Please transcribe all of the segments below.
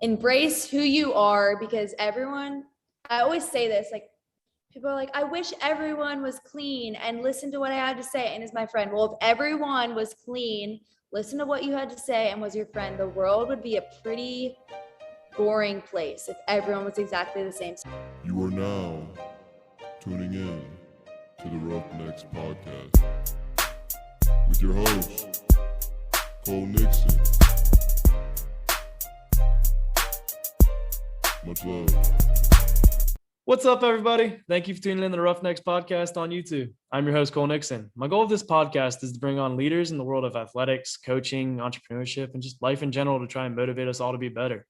embrace who you are, because everyone, I always say this, like, people are like, I wish everyone was clean and listen to what I had to say and is my friend. Well, if everyone was clean, listen to what you had to say and was your friend, the world would be a pretty boring place if everyone was exactly the same. You are now tuning in to the Roughnecks Podcast with your host, Cole Nixon. Much love. What's up, everybody? Thank you for tuning in to the Roughnecks Podcast on YouTube. I'm your host, Cole Nixon. My goal of this podcast is to bring on leaders in the world of athletics, coaching, entrepreneurship, and just life in general to try and motivate us all to be better.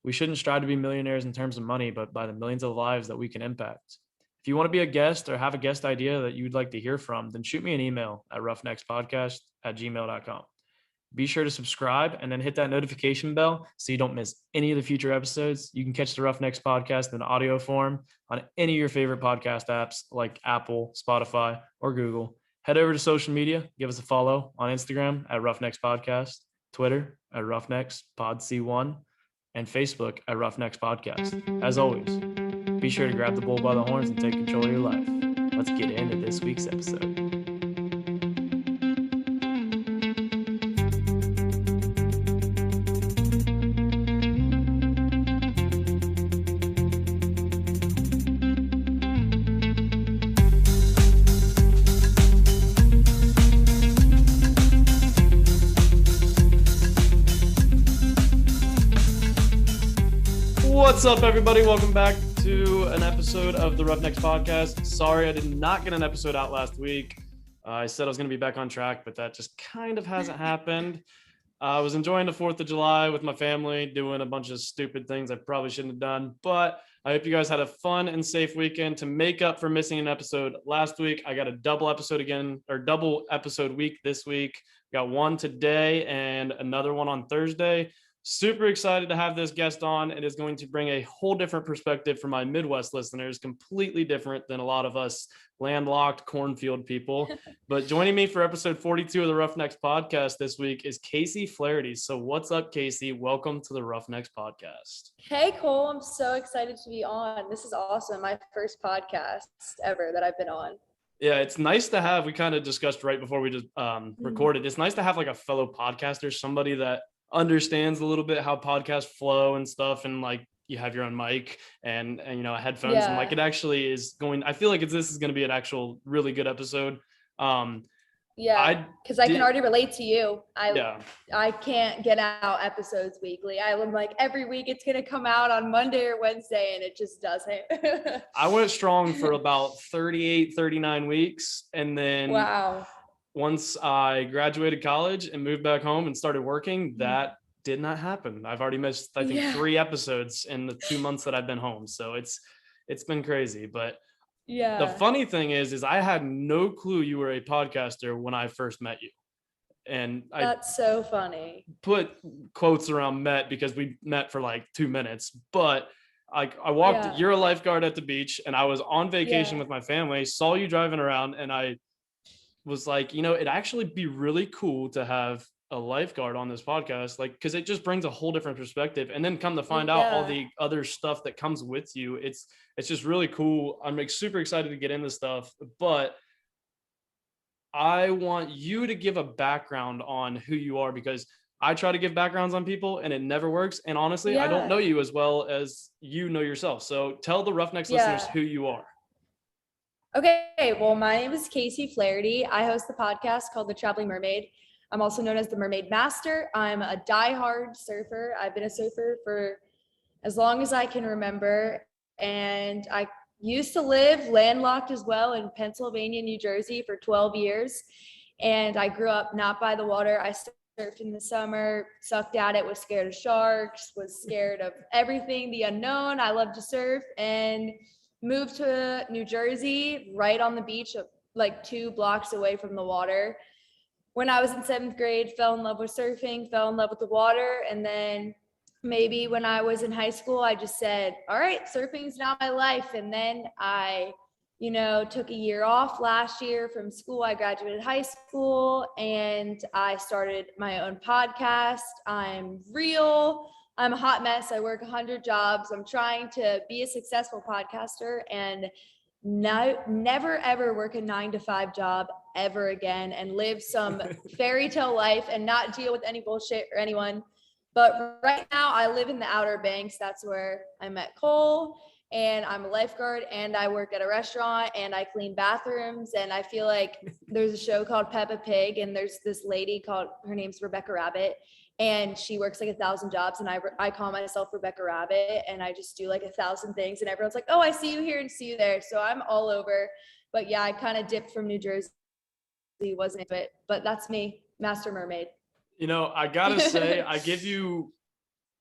We shouldn't strive to be millionaires in terms of money, but by the millions of lives that we can impact. If you want to be a guest or have a guest idea that you'd like to hear from, then shoot me an email at roughneckspodcast@gmail.com. Be sure to subscribe and then hit that notification bell so you don't miss any of the future episodes. You can catch the Roughnecks Podcast in audio form on any of your favorite podcast apps like Apple, Spotify, or Google. Head over to social media. Give us a follow on Instagram at Roughnecks Podcast, Twitter at Roughnecks Pod C1, and Facebook at Roughnecks Podcast. As always, be sure to grab the bull by the horns and take control of your life. Let's get into this week's episode. What's up, everybody? Welcome back to an episode of the Roughnecks Podcast. Sorry, I did not get an episode out last week. I said I was going to be back on track, but that just kind of hasn't happened. I was enjoying the 4th of July with my family, doing a bunch of stupid things I probably shouldn't have done, but I hope you guys had a fun and safe weekend. To make up for missing an episode last week, I got a double episode week this week. Got one today and another one on Thursday. Super excited to have this guest on. It is going to bring a whole different perspective for my Midwest listeners, completely different than a lot of us landlocked cornfield people. But joining me for episode 42 of the Roughnecks Podcast this week is Casey Flaherty. So what's up, Casey? Welcome to the Roughnecks Podcast. Hey, Cole. I'm so excited to be on. This is awesome. My first podcast ever that I've been on. Yeah, it's nice to have, we kind of discussed right before we just recorded. It's nice to have like a fellow podcaster, somebody that understands a little bit how podcasts flow and stuff, and like you have your own mic and you know, headphones, and like it actually is going, I feel like this is going to be an actual really good episode. Because I can already relate to you. I can't get out episodes weekly. I'm like, every week it's going to come out on Monday or Wednesday, and it just doesn't. I went strong for about 38, 39 weeks. And then once I graduated college and moved back home and started working, that did not happen. I've already missed, I think, 3 episodes in the 2 months that I've been home. So it's been crazy. But the funny thing is I had no clue you were a podcaster when I first met you. And that's so funny. Put quotes around met because we met for like 2 minutes, but I walked, you're a lifeguard at the beach, and I was on vacation with my family, saw you driving around, and I was like, you know, it'd actually be really cool to have a lifeguard on this podcast, like, because it just brings a whole different perspective. And then come to find out all the other stuff that comes with you. It's just really cool. I'm like super excited to get into stuff, but I want you to give a background on who you are, because I try to give backgrounds on people and it never works. And honestly, I don't know you as well as you know yourself. So tell the Roughnecks listeners who you are. Okay, well, my name is Casey Flaherty. I host the podcast called the Traveling Mermaid. I'm also known as the Mermaid Master. I'm a diehard surfer. I've been a surfer for as long as I can remember. And I used to live landlocked as well in Pennsylvania, New Jersey for 12 years. And I grew up not by the water. I surfed in the summer, sucked at it, was scared of sharks, was scared of everything, the unknown. I love to surf, and moved to New Jersey, right on the beach, like 2 blocks away from the water. When I was in 7th grade, fell in love with surfing, fell in love with the water. And then maybe when I was in high school, I just said, all right, surfing's now my life. And then I, took a year off last year from school. I graduated high school and I started my own podcast. I'm real. I'm a hot mess. I work 100 jobs. I'm trying to be a successful podcaster and never ever work a 9 to 5 job ever again and live some fairy tale life and not deal with any bullshit or anyone. But right now I live in the Outer Banks. That's where I met Cole, and I'm a lifeguard and I work at a restaurant and I clean bathrooms. And I feel like there's a show called Peppa Pig, and there's this lady called, her name's Rebecca Rabbit, and she works like 1,000 jobs, and I call myself Rebecca Rabbit, and I just do like 1,000 things, and everyone's like, oh, I see you here and see you there. So I'm all over. But yeah, I kind of dipped from New Jersey, wasn't it? But that's me, Master Mermaid. I gotta say, I give you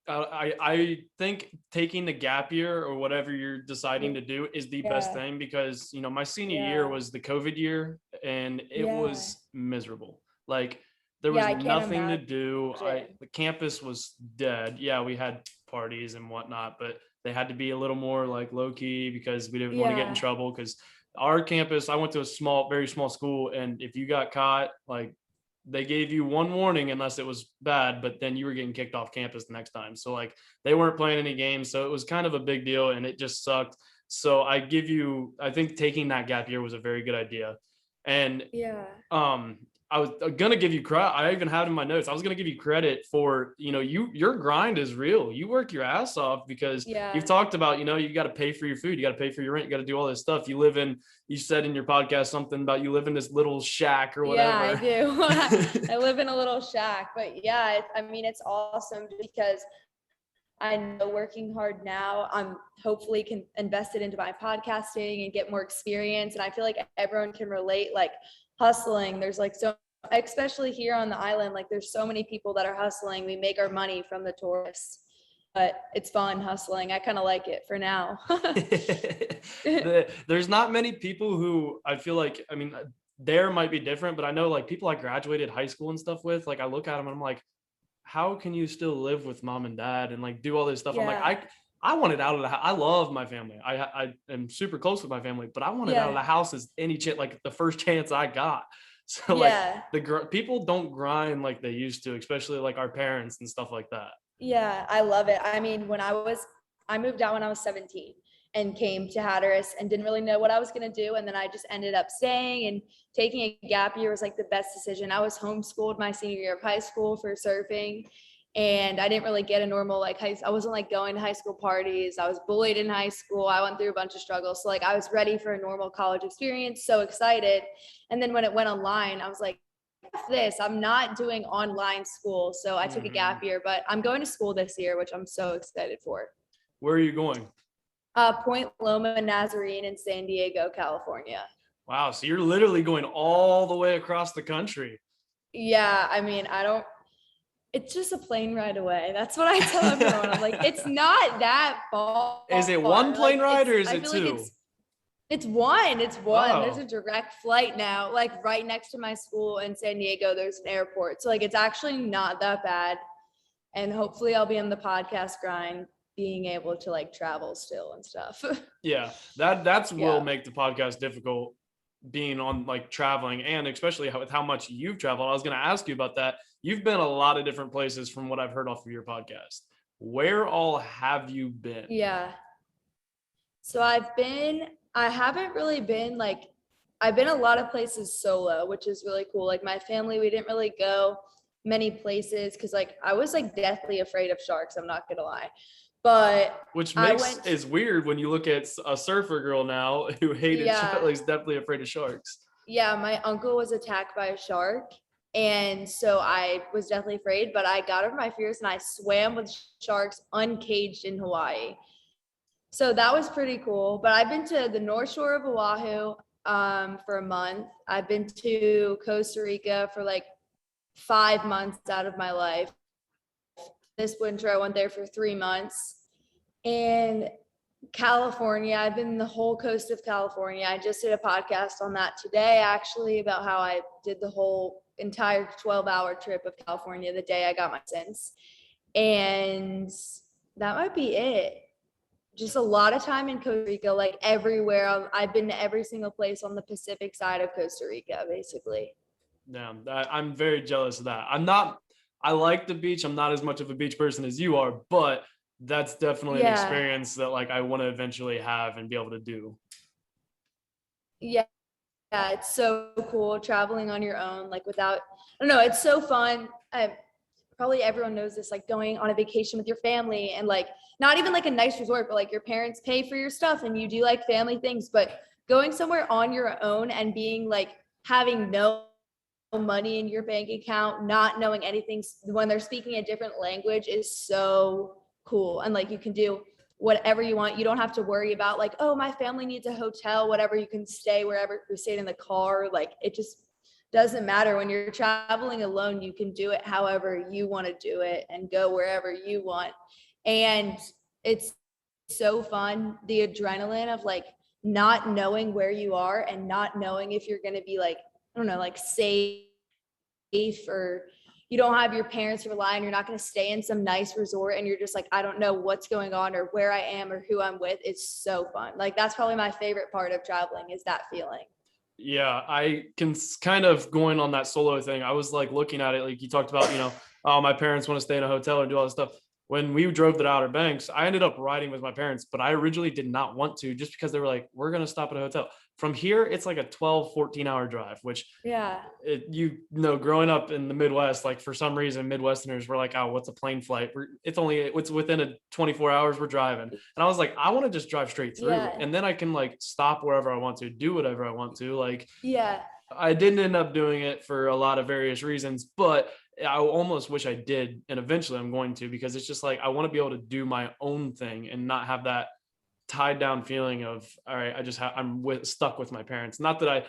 I think taking the gap year or whatever you're deciding to do is the best thing, because my senior year was the COVID year, and it was miserable. Like, there was nothing to do. The campus was dead. Yeah, we had parties and whatnot, but they had to be a little more like low key because we didn't want to get in trouble. Because our campus, I went to a very small school, and if you got caught, like, they gave you one warning unless it was bad, but then you were getting kicked off campus the next time. So like, they weren't playing any games. So it was kind of a big deal, and it just sucked. So I think taking that gap year was a very good idea. And I was going to give you credit. I even had in my notes, I was going to give you credit for, your grind is real. You work your ass off because you've talked about, you got to pay for your food. You got to pay for your rent. You got to do all this stuff. You said in your podcast something about you live in this little shack or whatever. Yeah, I do. I live in a little shack, but yeah, it's awesome because I know working hard now, I'm hopefully can invest it into my podcasting and get more experience. And I feel like everyone can relate, like, hustling. There's like especially here on the island, like, there's so many people that are hustling. We make our money from the tourists, but it's fun hustling. I kind of like it for now. There's not many people who I feel like, there might be different, but I know like people I graduated high school and stuff with, like, I look at them and I'm like, how can you still live with mom and dad and like do all this stuff? I'm like, I wanted out of the house. I love my family. I am super close with my family, but I wanted out of the house as any chance, like the first chance I got. So like people don't grind like they used to, especially like our parents and stuff like that. Yeah, I love it. I moved out when I was 17 and came to Hatteras and didn't really know what I was going to do. And then I just ended up staying, and taking a gap year was like the best decision. I was homeschooled my senior year of high school for surfing, and I didn't really get a normal, like, I wasn't like going to high school parties. I was bullied in high school. I went through a bunch of struggles. So like, I was ready for a normal college experience, so excited. And then when it went online, I was like, I'm not doing online school. So I took a gap year, but I'm going to school this year, which I'm so excited for. Where are you going? Point Loma Nazarene in San Diego, California. Wow. So you're literally going all the way across the country. Yeah. It's just a plane ride away. That's what I tell everyone. I'm like, it's not that far. Is it one plane ride or is it two? Like it's one. Oh. There's a direct flight now, like right next to my school in San Diego, there's an airport. So like, it's actually not that bad. And hopefully I'll be on the podcast grind, being able to like travel still and stuff. Yeah, that's will make the podcast difficult, being on like traveling, and especially with how much you've traveled. I was going to ask you about that. You've been a lot of different places from what I've heard off of your podcast. Where all have you been? Yeah. So I haven't really been like, I've been a lot of places solo, which is really cool. Like my family, we didn't really go many places because like I was like deathly afraid of sharks. I'm not going to lie. But which is weird when you look at a surfer girl now who hated sharks, is definitely afraid of sharks. Yeah, my uncle was attacked by a shark, and so I was definitely afraid, but I got over my fears and I swam with sharks uncaged in Hawaii. So that was pretty cool. But I've been to the North Shore of Oahu for a month. I've been to Costa Rica for like 5 months out of my life. This winter I went there for 3 months. And California, I've been the whole coast of California. I just did a podcast on that today, actually, about how I did the whole entire 12-hour trip of California the day I got my license. And that might be it. Just a lot of time in Costa Rica, like everywhere. I've been to every single place on the Pacific side of Costa Rica, basically. Yeah, I'm very jealous of that. I'm not I like the beach. I'm not as much of a beach person as you are, but that's definitely an Yeah. experience that like I want to eventually have and be able to do. Yeah. Yeah, it's so cool traveling on your own, like without, I don't know, it's so fun. Probably everyone knows this, like going on a vacation with your family and like not even like a nice resort, but like your parents pay for your stuff and you do like family things, but going somewhere on your own and being like having no money in your bank account, not knowing anything when they're speaking a different language is so cool. And like you can do whatever you want. You don't have to worry about like, oh, my family needs a hotel, whatever. You can stay wherever. You stayed in the car. Like it just doesn't matter when you're traveling alone. You can do it however you want to do it and go wherever you want. And it's so fun. The adrenaline of like not knowing where you are and not knowing if you're going to be like, I don't know, like safe or you don't have your parents to rely on, you're not going to stay in some nice resort and you're just like, I don't know what's going on or where I am or who I'm with. It's so fun. Like that's probably my favorite part of traveling is that feeling. Yeah, I can kind of going on that solo thing. I was like looking at it, like you talked about, oh, my parents want to stay in a hotel and do all this stuff. When we drove to the Outer Banks, I ended up riding with my parents, but I originally did not want to just because they were like, we're going to stop at a hotel. From here, it's like a 12, 14-hour drive, which, Yeah. Growing up in the Midwest, like for some reason, Midwesterners were like, oh, what's a plane flight? It's within a 24 hours we're driving. And I was like, I want to just drive straight through. Yeah. And then I can like stop wherever I want to, do whatever I want to. Like, Yeah. I didn't end up doing it for a lot of various reasons, but I almost wish I did. And eventually I'm going to, because it's just like, I want to be able to do my own thing and not have that tied down feeling of, all right, I'm stuck with my parents. Not that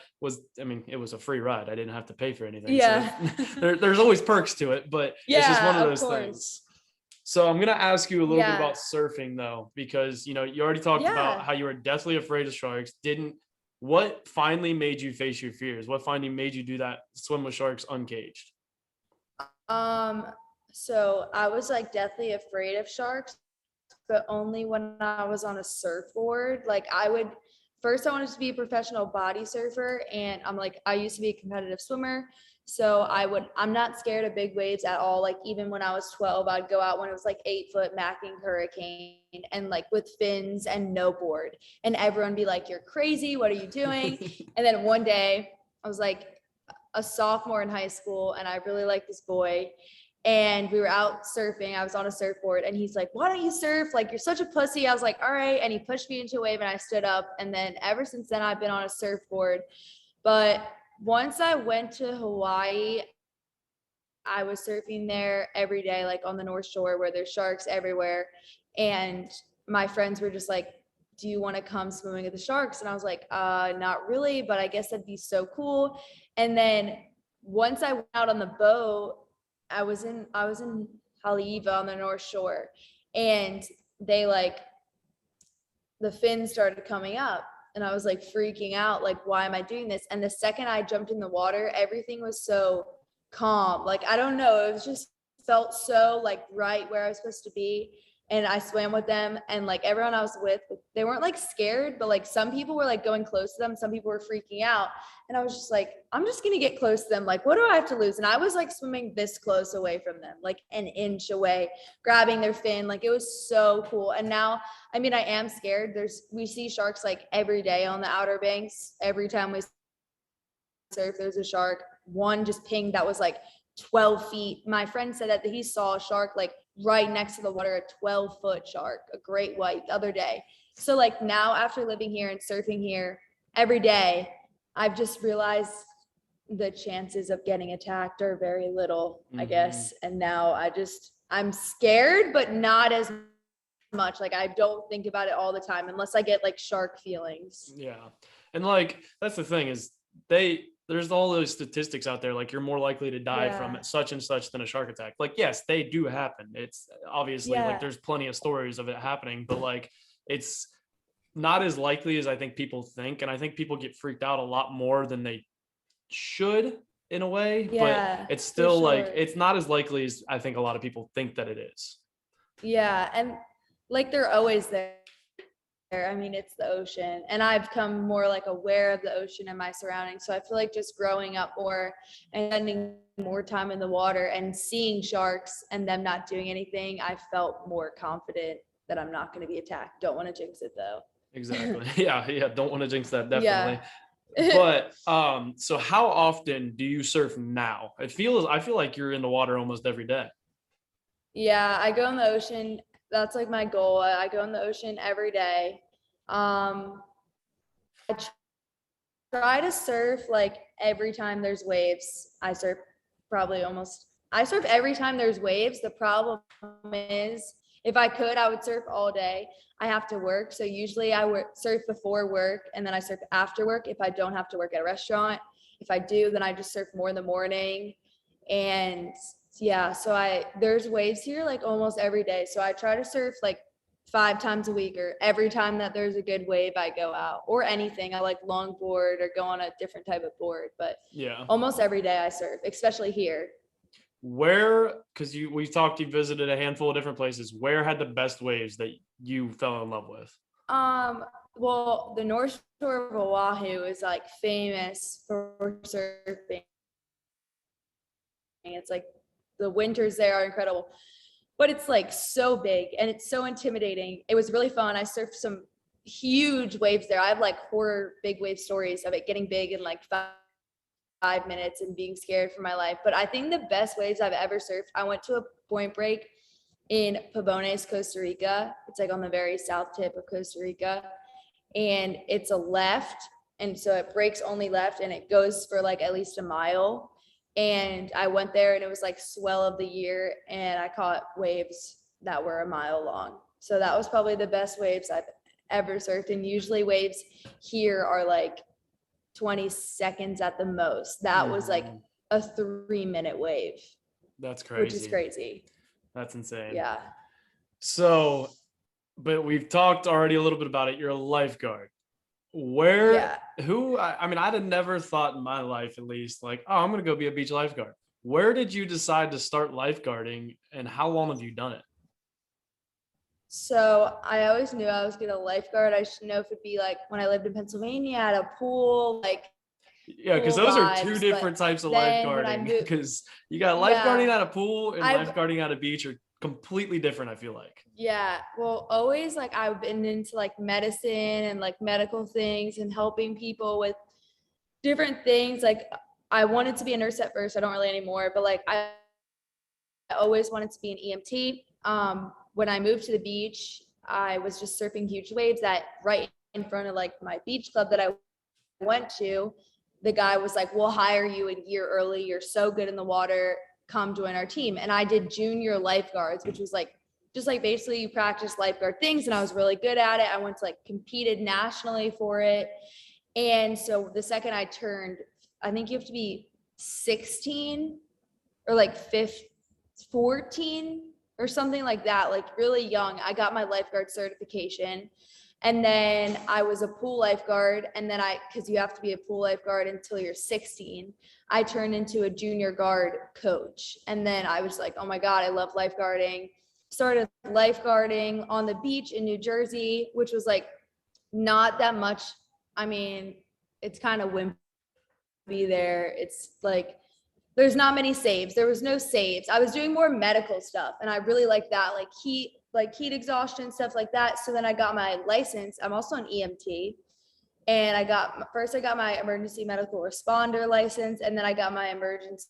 it was a free ride. I didn't have to pay for anything. Yeah. So there's always perks to it, but it's just one of those course. things. So I'm going to ask you a little bit Yeah. about surfing though, because, you already talked about how you were deathly afraid of sharks. What finally made you face your fears? What finally made you do that, swim with sharks uncaged? So I was like deathly afraid of sharks, but only when I was on a surfboard. Like I wanted to be a professional body surfer, and I used to be a competitive swimmer. So I'm not scared of big waves at all. Like even when I was 12, I'd go out when it was like 8 foot macking hurricane and like with fins and no board. And everyone be like, you're crazy. What are you doing? And then one day I was like a sophomore in high school and I really liked this boy. And we were out surfing. I was on a surfboard and he's like, why don't you surf? Like, you're such a pussy. I was like, all right. And he pushed me into a wave and I stood up. And then ever since then, I've been on a surfboard. But once I went to Hawaii, I was surfing there every day, like on the North Shore where there's sharks everywhere. And my friends were just like, do you want to come swimming with the sharks? And I was like, not really, but I guess that'd be so cool. And then once I went out on the boat, I was in Haleiwa on the North Shore, and the fins started coming up, and I was like freaking out, like, why am I doing this? And the second I jumped in the water, everything was so calm. Like, I don't know, it was just felt so like right where I was supposed to be. And I swam with them, and like everyone I was with, they weren't like scared, but like some people were like going close to them. Some people were freaking out. And I was just like, I'm just going to get close to them. Like, what do I have to lose? And I was like swimming this close away from them, like an inch away, grabbing their fin. Like it was so cool. And now, I am scared. We see sharks like every day on the Outer Banks. Every time we surf, there's a shark. One just pinged that was like 12 feet. My friend said that he saw a shark like right next to the water, a 12-foot shark, a great white, the other day. So like now, after living here and surfing here every day, I've just realized the chances of getting attacked are very little, I guess. And now I'm scared, but not as much. Like I don't think about it all the time unless I get like shark feelings. Yeah. And like, that's the thing is there's all those statistics out there. Like you're more likely to die from such and such than a shark attack. Like, yes, they do happen. It's obviously like there's plenty of stories of it happening, but like, it's not as likely as I think people think. And I think people get freaked out a lot more than they should in a way, but it's still like, it's not as likely as I think a lot of people think that it is. Yeah. And like, they're always there. I mean, it's the ocean, and I've come more like aware of the ocean and my surroundings. So I feel like just growing up more and spending more time in the water and seeing sharks and them not doing anything, I felt more confident that I'm not going to be attacked. Don't want to jinx it though. Exactly. Yeah. Don't want to jinx that, definitely. Yeah. But so how often do you surf now? I feel like you're in the water almost every day. Yeah, I go in the ocean. That's like my goal. I go in the ocean every day. I try to surf like every time there's waves. I surf every time there's waves. The problem is if I could, I would surf all day. I have to work. So usually I surf before work and then I surf after work if I don't have to work at a restaurant. If I do, then I just surf more in the morning. And yeah, so there's waves here like almost every day. So I try to surf like 5 times a week, or every time that there's a good wave, I go out, or anything. I like longboard or go on a different type of board, but Yeah. almost every day I surf, especially here. Because you visited a handful of different places. Where had the best waves that you fell in love with? Well, the North Shore of Oahu is like famous for surfing. It's like the winters there are incredible, but it's like so big and it's so intimidating. It was really fun. I surfed some huge waves there. I have like 4 big wave stories of it getting big in like 5 minutes and being scared for my life. But I think the best waves I've ever surfed, I went to a point break in Pavones, Costa Rica. It's like on the very south tip of Costa Rica, and it's a left, and so it breaks only left and it goes for like at least a mile. And I went there and it was like swell of the year, and I caught waves that were a mile long. So that was probably the best waves I've ever surfed. And usually waves here are like 20 seconds at the most. That was like a 3-minute wave. That's crazy. Which is crazy. That's insane. Yeah. So, but we've talked already a little bit about it. You're a lifeguard. I'd have never thought in my life, at least, like, oh, I'm going to go be a beach lifeguard. Where did you decide to start lifeguarding, and how long have you done it? So I always knew I was going to lifeguard. I just know if it'd be like when I lived in Pennsylvania at a pool, like. Yeah, because those are 2 different types of lifeguarding. Because you got lifeguarding at a pool and lifeguarding at a beach are completely different, I feel like. Yeah, well, always like I've been into like medicine and like medical things and helping people with different things. Like I wanted to be a nurse at first. I don't really anymore, but like I always wanted to be an EMT. When I moved to the beach, I was just surfing huge waves that right in front of like my beach club that I went to. The guy was like, we'll hire you a year early. You're so good in the water. Come join our team. And I did junior lifeguards, which was like, just like basically you practice lifeguard things. And I was really good at it. I went to like competed nationally for it. And so the second I turned, I think you have to be 16 or like 14 or something like that, like really young. I got my lifeguard certification. And then I was a pool lifeguard. And then because you have to be a pool lifeguard until you're 16, I turned into a junior guard coach. And then I was like, oh my God, I love lifeguarding. Started lifeguarding on the beach in New Jersey, which was like not that much. I mean, it's kind of wimpy there. It's like, there's not many saves. There was no saves. I was doing more medical stuff and I really like that, like heat exhaustion, stuff like that. So then I got my license. I'm also an EMT. And I got my emergency medical responder license. And then I got my emergency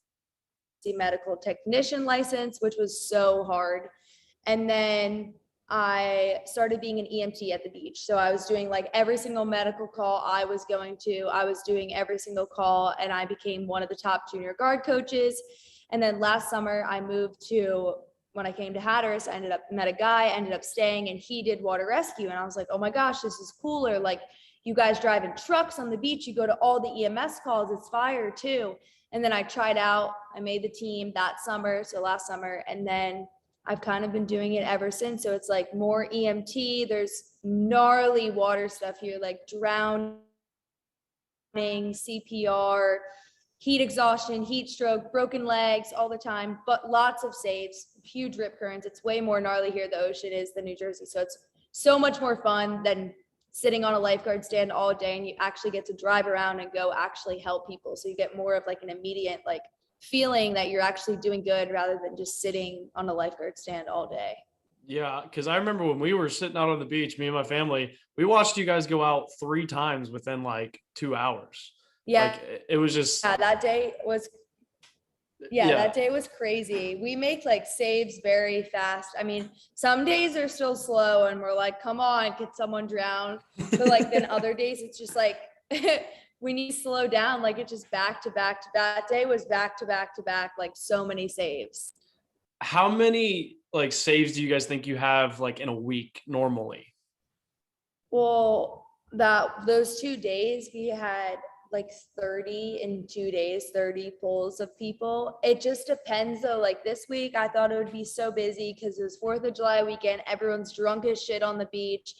medical technician license, which was so hard. And then I started being an EMT at the beach. So I was doing like every single medical call I was doing every single call, and I became one of the top junior guard coaches. And then last summer I when I came to Hatteras, I met a guy, ended up staying, and he did water rescue. And I was like, oh my gosh, this is cooler. Like you guys drive in trucks on the beach, you go to all the EMS calls, it's fire too. And then I tried out, I made the team that summer, so last summer, and then I've kind of been doing it ever since. So it's like more EMT. There's gnarly water stuff here, like drowning, CPR, heat exhaustion, heat stroke, broken legs all the time, but lots of saves, huge rip currents. It's way more gnarly here, the ocean is, than New Jersey. So it's so much more fun than sitting on a lifeguard stand all day, and you actually get to drive around and go actually help people. So you get more of like an immediate like feeling that you're actually doing good rather than just sitting on a lifeguard stand all day. Yeah, because I remember when we were sitting out on the beach, me and my family, we watched you guys go out 3 times within like 2 hours. Yeah. Like it was just, Yeah, that day was that day was crazy. We make like saves very fast. I mean, some days are still slow and we're like, come on, could someone drown? But like then other days it's just like we need to slow down. Like it's just back to back. That day was back to back to back, like so many saves. How many like saves do you guys think you have like in a week normally? Well, those 2 days we had like 30 in 2 days, 30 pulls of people. It just depends though. Like this week, I thought it would be so busy because it was 4th of July weekend. Everyone's drunk as shit on the beach.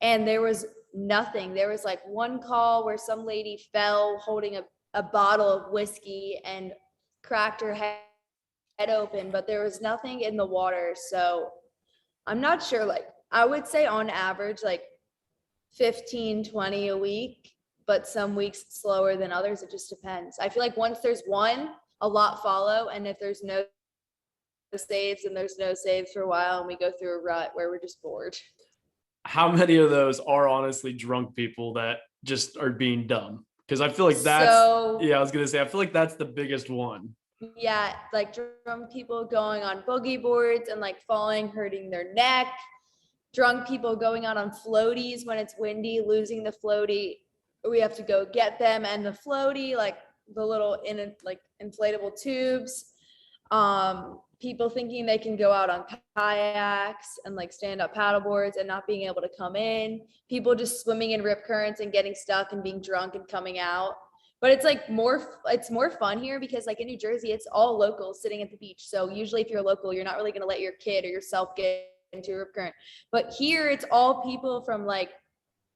And there was nothing. There was like one call where some lady fell holding a bottle of whiskey and cracked her head open, but there was nothing in the water. So I'm not sure. Like I would say on average, like 15, 20 a week, but some weeks slower than others. It just depends. I feel like once there's one, a lot follow. And if there's no saves and there's no saves for a while and we go through a rut where we're just bored. How many of those are honestly drunk people that just are being dumb? Because I feel like that's, I was going to say, I feel like that's the biggest one. Yeah, like drunk people going on boogie boards and like falling, hurting their neck. Drunk people going out on floaties when it's windy, losing the floaty. We have to go get them and the floaty, like the little like inflatable tubes. People thinking they can go out on kayaks and like stand up paddle boards and not being able to come in. People just swimming in rip currents and getting stuck and being drunk and coming out. But it's like it's more fun here because like in New Jersey, it's all locals sitting at the beach. So usually if you're local, you're not really going to let your kid or yourself get into a rip current. But here it's all people from like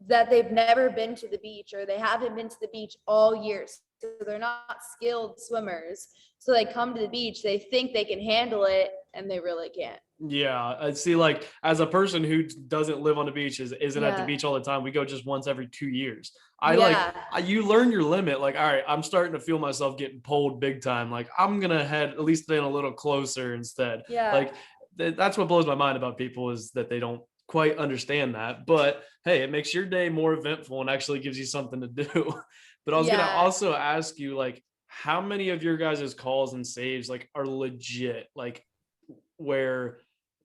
that they've never been to the beach or they haven't been to the beach all year. So they're not skilled swimmers. So they come to the beach, they think they can handle it and they really can't. Yeah, I see. Like as a person who doesn't live on the beach, isn't at the beach all the time. We go just once every 2 years. You learn your limit. Like, all right, I'm starting to feel myself getting pulled big time. Like I'm gonna head at least in a little closer instead. Yeah. Like that's what blows my mind about people is that they don't quite understand that. But hey, it makes your day more eventful and actually gives you something to do. But I was gonna also ask you, like, how many of your guys' calls and saves like are legit? Like where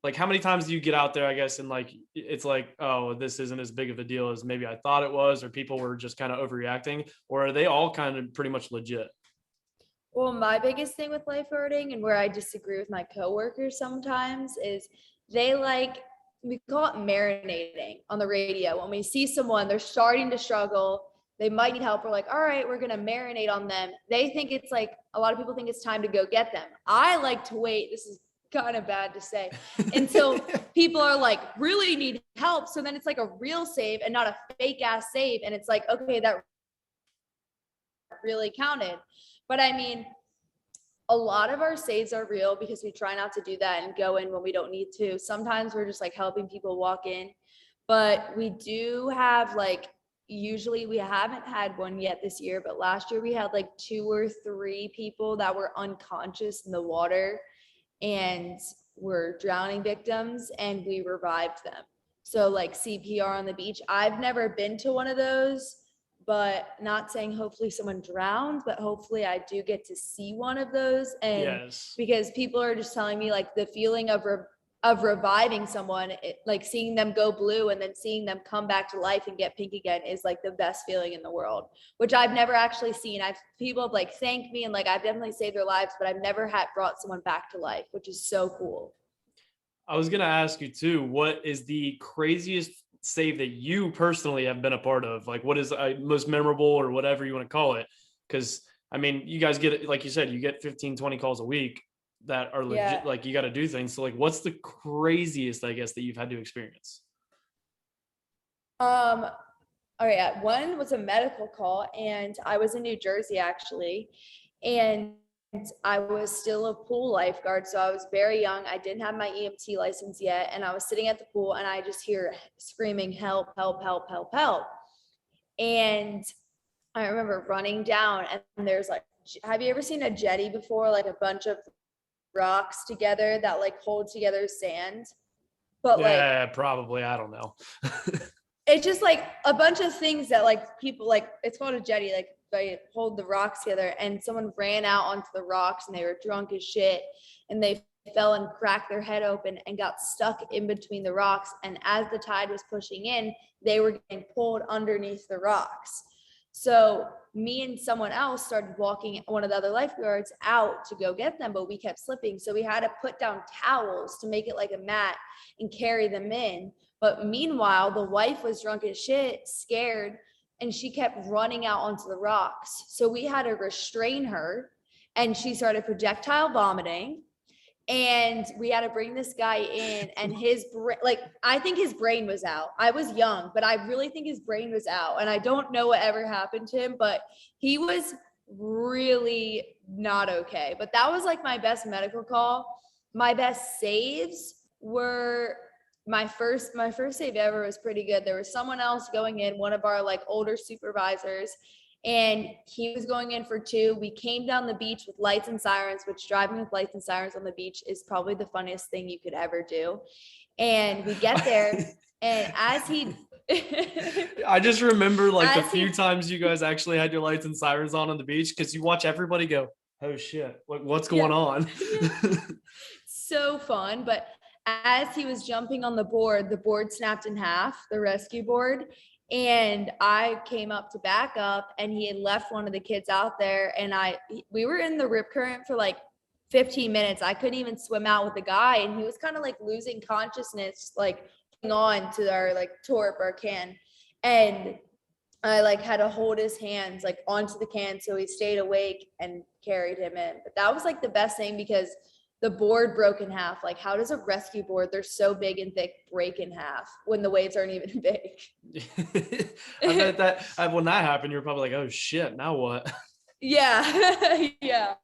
like how many times do you get out there, I guess, and like it's like, oh, this isn't as big of a deal as maybe I thought it was, or people were just kind of overreacting, or are they all kind of pretty much legit? Well, my biggest thing with lifeguarding and where I disagree with my coworkers sometimes is we call it marinating on the radio. When we see someone, they're starting to struggle, they might need help. We're like, all right, we're going to marinate on them. They think it's like, a lot of people think it's time to go get them. I like to wait. This is kind of bad to say until people are like really need help. So then it's like a real save and not a fake ass save. And it's like, okay, that really counted. But I mean, a lot of our saves are real because we try not to do that and go in when we don't need to. Sometimes we're just like helping people walk in, but we do have like, usually we haven't had one yet this year, but last year we had like 2 or 3 people that were unconscious in the water and were drowning victims and we revived them. So like CPR on the beach. I've never been to one of those, but not saying hopefully someone drowned, but hopefully I do get to see one of those. And because people are just telling me like the feeling of reviving someone, like seeing them go blue and then seeing them come back to life and get pink again is like the best feeling in the world, which I've never actually seen. People have like thanked me and like I've definitely saved their lives, but I've never brought someone back to life, which is so cool. I was going to ask you too, what is the craziest save that you personally have been a part of? Like what is most memorable or whatever you want to call it? Because I mean, you guys get, like you said, you get 15, 20 calls a week that are legit, like you got to do things. So like, what's the craziest, I guess, that you've had to experience? All right. One was a medical call and I was in New Jersey actually. And I was still a pool lifeguard. So I was very young. I didn't have my EMT license yet. And I was sitting at the pool and I just hear screaming, help, help, help, help, help. And I remember running down and there's like, have you ever seen a jetty before? Like a bunch of rocks together that like hold together sand. But Yeah, probably. I don't know. it's just like a bunch of things that like people like, it's called a jetty, like they hold the rocks together, and someone ran out onto the rocks and they were drunk as shit and they fell and cracked their head open and got stuck in between the rocks. And as the tide was pushing in, they were getting pulled underneath the rocks. So me and someone else started walking one of the other lifeguards out to go get them, but we kept slipping. So we had to put down towels to make it like a mat and carry them in. But meanwhile, the wife was drunk as shit, scared, and she kept running out onto the rocks. So we had to restrain her, and she started projectile vomiting. And we had to bring this guy in, and I think his brain was out. I was young, but I really think his brain was out. And I don't know what ever happened to him, but he was really not okay. But that was like my best medical call. My best saves were my first save ever was pretty good. There was someone else going in, one of our like older supervisors, and he was going in for 2. We came down the beach with lights and sirens, which driving with lights and sirens on the beach is probably the funniest thing you could ever do. And we get there, and as he I just remember like the few times you guys actually had your lights and sirens on the beach, because you watch everybody go, oh shit, like what's going on? So fun. But as he was jumping on the board snapped in half, the rescue board. And I came up to back up, and he had left one of the kids out there, and we were in the rip current for like 15 minutes. I couldn't even swim out with the guy, and he was kind of like losing consciousness, like on to our like torp, our can. And I like had to hold his hands like onto the can so he stayed awake and carried him in. But that was like the best thing, because the board broke in half. Like, how does a rescue board, they're so big and thick, break in half when the waves aren't even big? I bet that when that happened, you're probably like, oh shit, now what? Yeah. Yeah.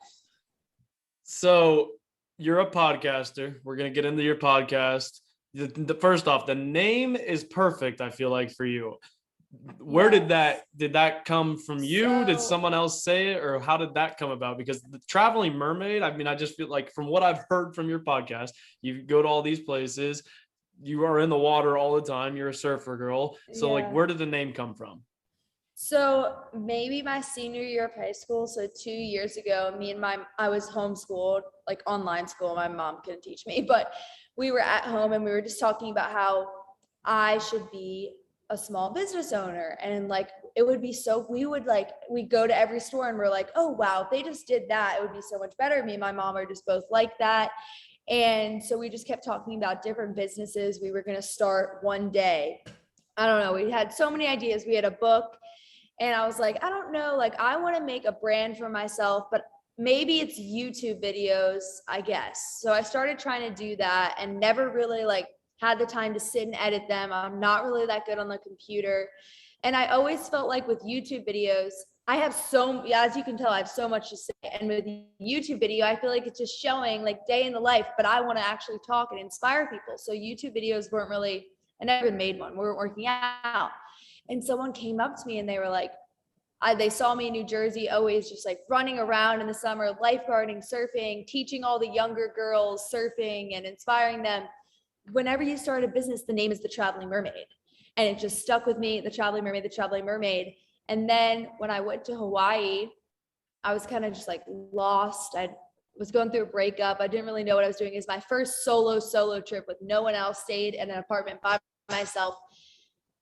So you're a podcaster. We're going to get into your podcast. First off, the name is perfect, I feel like, for you. Where did that come from? You did someone else say it, or how did that come about? Because the Traveling Mermaid, I mean, I just feel like from what I've heard from your podcast, you go to all these places, you are in the water all the time, you're a surfer girl, so like where did the name come from? So maybe my senior year of high school, so 2 years ago, I was homeschooled, like online school. My mom couldn't teach me, but we were at home and we were just talking about how I should be a small business owner. And like, it would be so, we go to every store and we're like, oh wow, if they just did that, it would be so much better. Me and my mom are just both like that. And so we just kept talking about different businesses we were going to start one day. I don't know. We had so many ideas. We had a book, and I was like, I don't know, like I want to make a brand for myself, but maybe it's YouTube videos, I guess. So I started trying to do that and never really like had the time to sit and edit them. I'm not really that good on the computer. And I always felt like with YouTube videos, as you can tell, I have so much to say. And with YouTube video, I feel like it's just showing like day in the life, but I want to actually talk and inspire people. So YouTube videos weren't really, I never made one. We weren't working out. And someone came up to me and they were like, they saw me in New Jersey, always just like running around in the summer, lifeguarding, surfing, teaching all the younger girls surfing and inspiring them. Whenever you start a business, the name is the Traveling Mermaid. And it just stuck with me, the Traveling Mermaid, the Traveling Mermaid. And then when I went to Hawaii, I was kind of just like lost. I was going through a breakup. I didn't really know what I was doing. It was my first solo trip with no one else, stayed in an apartment by myself.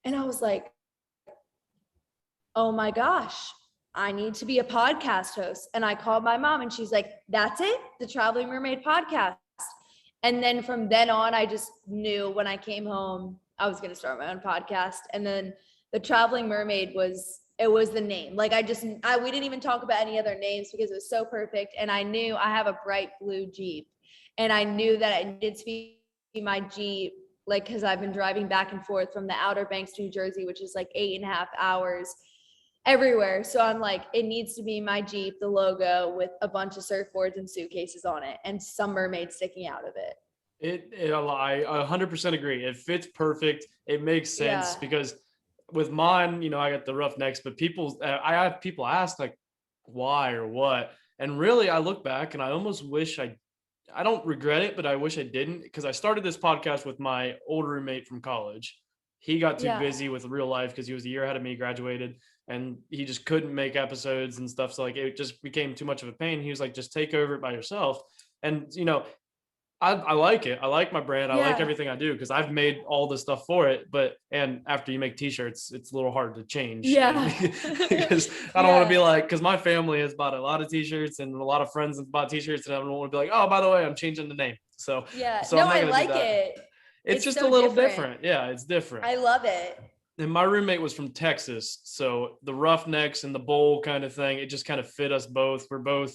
And I was like, oh my gosh, I need to be a podcast host. And I called my mom and she's like, that's it, the Traveling Mermaid podcast. And then from then on, I just knew when I came home, I was going to start my own podcast. And then the Traveling Mermaid was the name. Like we didn't even talk about any other names because it was so perfect. And I knew I have a bright blue Jeep, and I knew that I needed to be my Jeep, like, cause I've been driving back and forth from the Outer Banks, New Jersey, which is like 8.5 hours. everywhere. So I'm like, it needs to be my Jeep, the logo with a bunch of surfboards and suitcases on it and some mermaids sticking out of it. I 100% agree. It fits perfect. It makes sense Yeah. because with mine, I got the roughnecks, but I have people ask like why or what. And really I look back and I almost wish I don't regret it, but I wish I didn't, because I started this podcast with my old roommate from college. He got too Yeah. busy with real life because he was a year ahead of me, graduated, and he just couldn't make episodes and stuff. So like it just became too much of a pain. He was like, just take over it by yourself. And I like it. I like my brand. I like Yeah. everything I do because I've made all the stuff for it. And after you make t-shirts, it's a little hard to change. Yeah. Because I don't want to Yeah. be like, because my family has bought a lot of t-shirts and a lot of friends have bought t-shirts, and I don't want to be like, oh, by the way, I'm changing the name. So Yeah. so No, I'm not I gonna do like that. it. It's just so a little different. Yeah, it's different. I love it. And my roommate was from Texas, so the roughnecks and the bowl kind of thing, it just kind of fit us both. We're both,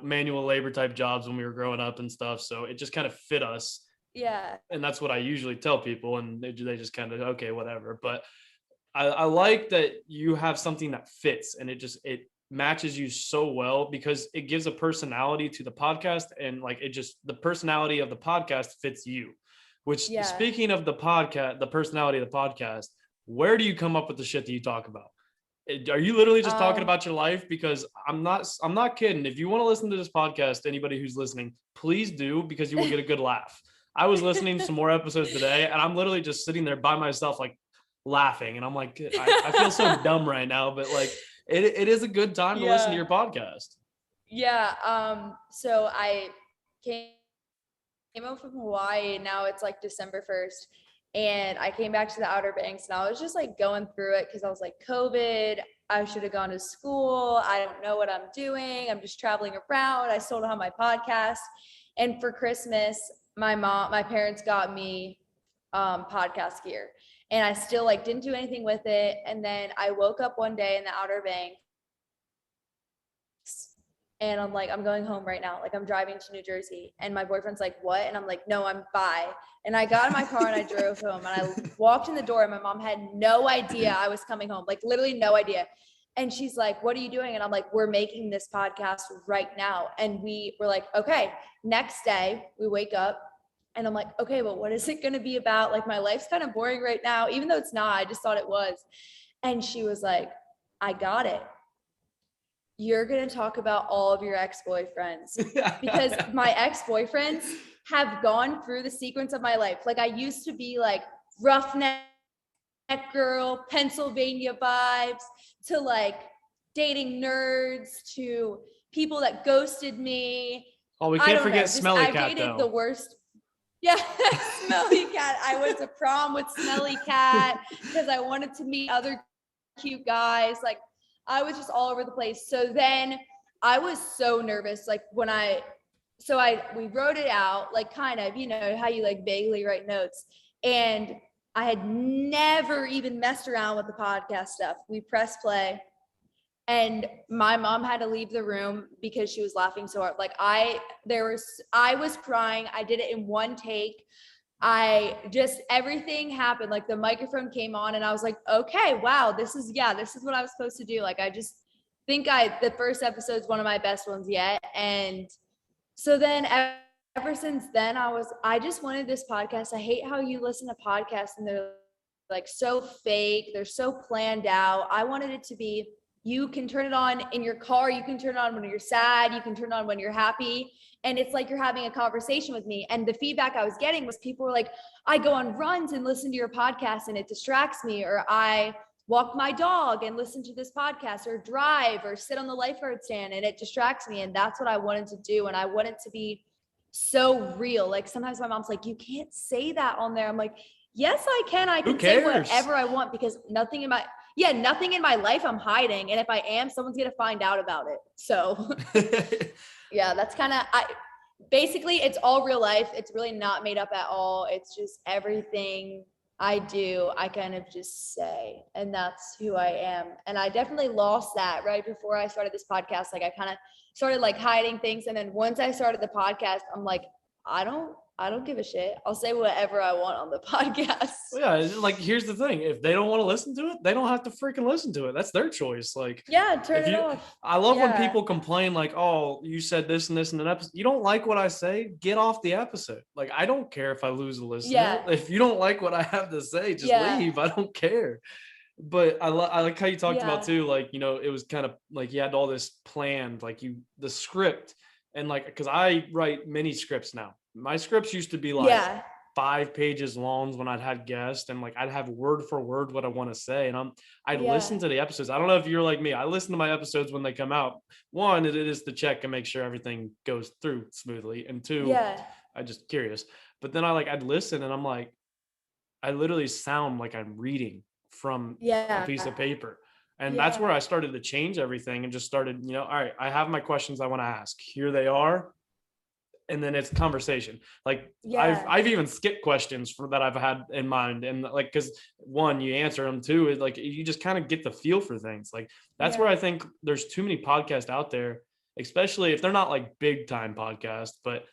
manual labor type jobs when we were growing up and stuff, so it just kind of fit us. Yeah. And that's what I usually tell people, and they just kind of okay, whatever. But I like that you have something that fits, and it matches you so well because it gives a personality to the podcast, and like the personality of the podcast fits you. Which, Yeah. speaking of the podcast, the personality of the podcast, where do you come up with the shit that you talk about? Are you literally just talking about your life? Because I'm not kidding. If you want to listen to this podcast, anybody who's listening, please do, because you will get a good laugh. I was listening to some more episodes today, and I'm literally just sitting there by myself, like laughing. And I'm like, I feel so dumb right now, but like it is a good time to listen to your podcast. Yeah. So I came home from Hawaii. Now it's like December 1st. And I came back to the Outer Banks and I was just like going through it because I was like, COVID, I should have gone to school. I don't know what I'm doing. I'm just traveling around. I still don't have my podcast. And for Christmas, my parents got me podcast gear. And I still like didn't do anything with it. And then I woke up one day in the Outer Banks and I'm like, I'm going home right now. Like I'm driving to New Jersey. And my boyfriend's like, what? And I'm like, no, I'm bye. And I got in my car and I drove home and I walked in the door and my mom had no idea I was coming home, like literally no idea. And she's like, what are you doing? And I'm like, we're making this podcast right now. And we were like, okay. Next day we wake up and I'm like, okay, well, what is it going to be about? Like my life's kind of boring right now, even though it's not. I just thought it was. And she was like, I got it. You're going to talk about all of your ex-boyfriends because my ex-boyfriends have gone through the sequence of my life. Like I used to be like roughneck girl, Pennsylvania vibes, to like dating nerds, to people that ghosted me. Oh, we can't forget Smelly Cat, I dated though. the worst. Yeah, Smelly Cat. I went to prom with Smelly Cat because I wanted to meet other cute guys. Like I was just all over the place. So then I was so nervous. Like when we wrote it out, like kind of, how you like vaguely write notes. And I had never even messed around with the podcast stuff. We pressed play and my mom had to leave the room because she was laughing so hard. Like I was crying. I did it in one take. Everything happened. Like the microphone came on and I was like, okay, wow, this is what I was supposed to do. Like, I just think the first episode is one of my best ones yet. And so then ever since then I just wanted this podcast. I hate how you listen to podcasts and they're like so fake. They're so planned out. I wanted it to be, you can turn it on in your car. You can turn it on when you're sad. You can turn it on when you're happy. And it's like you're having a conversation with me. And the feedback I was getting was people were like, I go on runs and listen to your podcast and it distracts me. Or I walk my dog and listen to this podcast, or drive or sit on the lifeguard stand and it distracts me. And that's what I wanted to do. And I want it to be so real. Like sometimes my mom's like, you can't say that on there. I'm like, yes, I can. I can say whatever I want because nothing in my life I'm hiding. And if I am, someone's going to find out about it. So yeah, that's kind of, basically it's all real life. It's really not made up at all. It's just everything I do, I kind of just say, and that's who I am. And I definitely lost that right before I started this podcast. Like I kind of started like hiding things. And then once I started the podcast, I'm like, I don't give a shit. I'll say whatever I want on the podcast. Well, yeah, like here's the thing. If they don't want to listen to it, they don't have to freaking listen to it. That's their choice. Like Yeah, turn if it you off. I love when Yeah. people complain like, "Oh, you said this and this in an episode." You don't like what I say? Get off the episode. Like I don't care if I lose a listener. Yeah. If you don't like what I have to say, just Yeah. leave. I don't care. But I like how you talked about Yeah. too, like, you know, it was kind of like you had all this planned, like the script, and like because I write mini scripts now. My scripts used to be like Yeah. 5 pages long when I'd had guests, and like I'd have word for word what I want to say, and I'd Yeah. listen to the episodes. I don't know if you're like me. I listen to my episodes when they come out. One, it is to check and make sure everything goes through smoothly, and two, Yeah. I just curious. But then I'd listen, and I'm like, I literally sound like I'm reading from Yeah. a piece of paper. And that's where I started to change everything and just started, you know, all right, I have my questions I want to ask. Here they are. And then it's conversation. Like Yeah. I've even skipped questions that I've had in mind. And like, cause one, you answer them, two, is like, you just kind of get the feel for things. Like that's where I think there's too many podcasts out there, especially if they're not like big time podcasts, but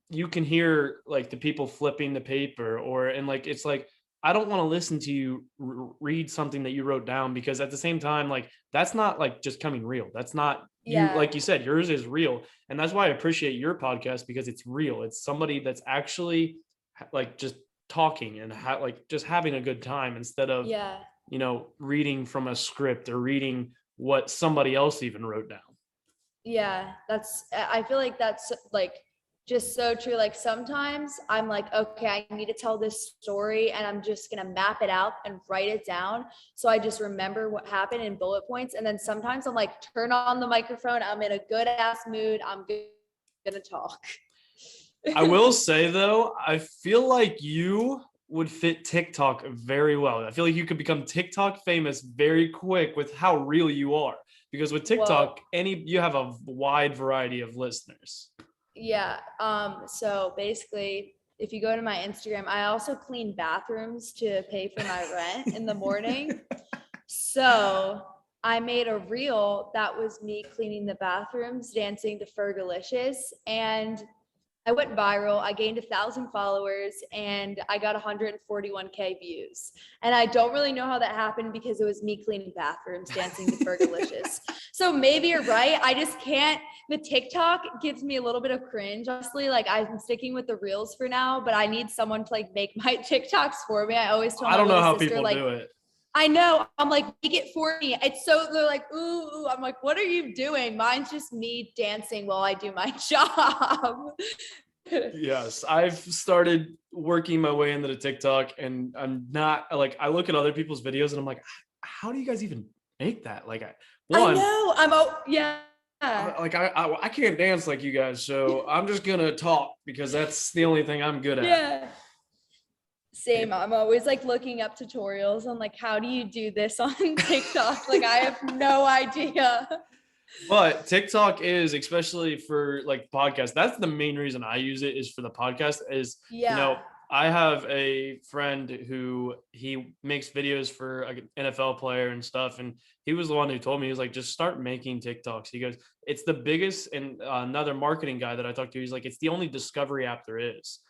you can hear like the people flipping the paper and like, it's like, I don't want to listen to you read something that you wrote down, because at the same time, like that's not like just coming real. That's not you. Like you said, yours is real. And that's why I appreciate your podcast, because it's real. It's somebody that's actually like just talking and like just having a good time instead of, you know, reading from a script or reading what somebody else even wrote down. Yeah. I feel like that's like just so true. Like sometimes I'm like, okay, I need to tell this story and I'm just going to map it out and write it down. So I just remember what happened in bullet points. And then sometimes I'm like, turn on the microphone. I'm in a good ass mood. I'm going to talk. I will say though, I feel like you would fit TikTok very well. I feel like you could become TikTok famous very quick with how real you are. Because with TikTok, you have a wide variety of listeners. Yeah. So basically, if you go to my Instagram, I also clean bathrooms to pay for my rent in the morning. So I made a reel that was me cleaning the bathrooms, dancing to Fergalicious, and I went viral. I gained 1,000 followers and I got 141K views. And I don't really know how that happened because it was me cleaning bathrooms, dancing to Fergalicious. So maybe you're right. I just can't. The TikTok gives me a little bit of cringe. Honestly, like I'm sticking with the reels for now, but I need someone to like make my TikToks for me. I always tell my little sister, I don't know how sister, people like, do it. I know. I'm like, make it for me. It's so, they're like, ooh. I'm like, what are you doing? Mine's just me dancing while I do my job. Yes, I've started working my way into the TikTok, and I'm not like, I look at other people's videos and I'm like, how do you guys even make that? Like, I know. Yeah. Like I can't dance like you guys, so I'm just gonna talk because that's the only thing I'm good at. Yeah. Same. I'm always like looking up tutorials on like, how do you do this on TikTok? Like I have no idea. But TikTok is, especially for like podcasts, that's the main reason I use it, is for the podcast. Is you know, I have a friend who he makes videos for an NFL player and stuff, and he was the one who told me, he was like, just start making TikToks. He goes, it's the biggest, and another marketing guy that I talked to, he's like, it's the only discovery app there is.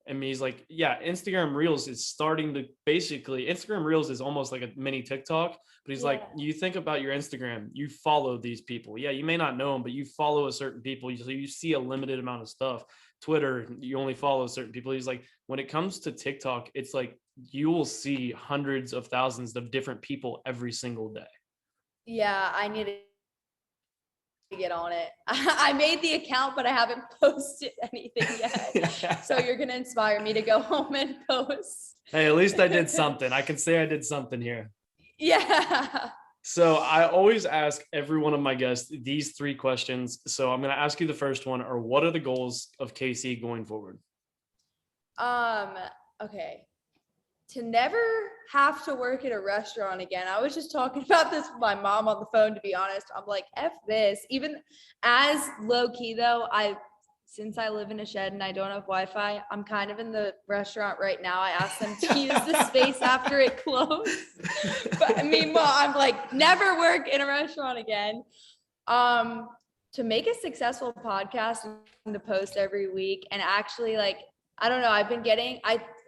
And he's like, yeah, Instagram Reels is starting to Instagram Reels is almost like a mini TikTok. But he's like, you think about your Instagram, you follow these people. Yeah, you may not know them, but you follow a certain people. So you see a limited amount of stuff. Twitter, you only follow certain people. He's like, when it comes to TikTok, it's like you will see hundreds of thousands of different people every single day. Yeah, I need to get on it. I made the account, but I haven't posted anything yet. So you're going to inspire me to go home and post. Hey, at least I did something. I can say I did something here. Yeah. So I always ask every one of my guests these 3 questions. So I'm going to ask you the first one, or what are the goals of Casey going forward? Okay. To never have to work at a restaurant again. I was just talking about this with my mom on the phone, to be honest. I'm like, F this. Even as low key though, since I live in a shed and I don't have Wi-Fi, I'm kind of in the restaurant right now. I asked them to use the space after it closed. But meanwhile, I'm like, never work in a restaurant again. to make a successful podcast and to post every week and actually like, I don't know,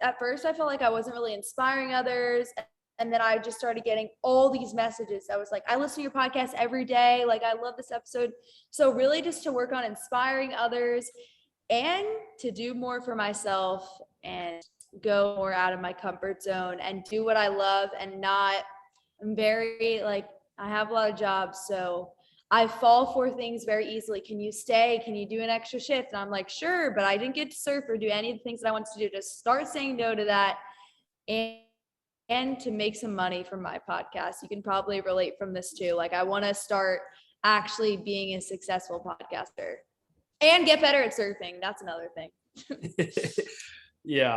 at first I felt like I wasn't really inspiring others. And then I just started getting all these messages. I was like, I listen to your podcast every day. Like, I love this episode. So really just to work on inspiring others and to do more for myself and go more out of my comfort zone and do what I love and not, I'm very like, I have a lot of jobs. So I fall for things very easily. Can you stay? Can you do an extra shift? And I'm like, sure, but I didn't get to surf or do any of the things that I wanted to do. Just start saying no to that and to make some money from my podcast. You can probably relate from this too. Like I want to start actually being a successful podcaster and get better at surfing. That's another thing. Yeah,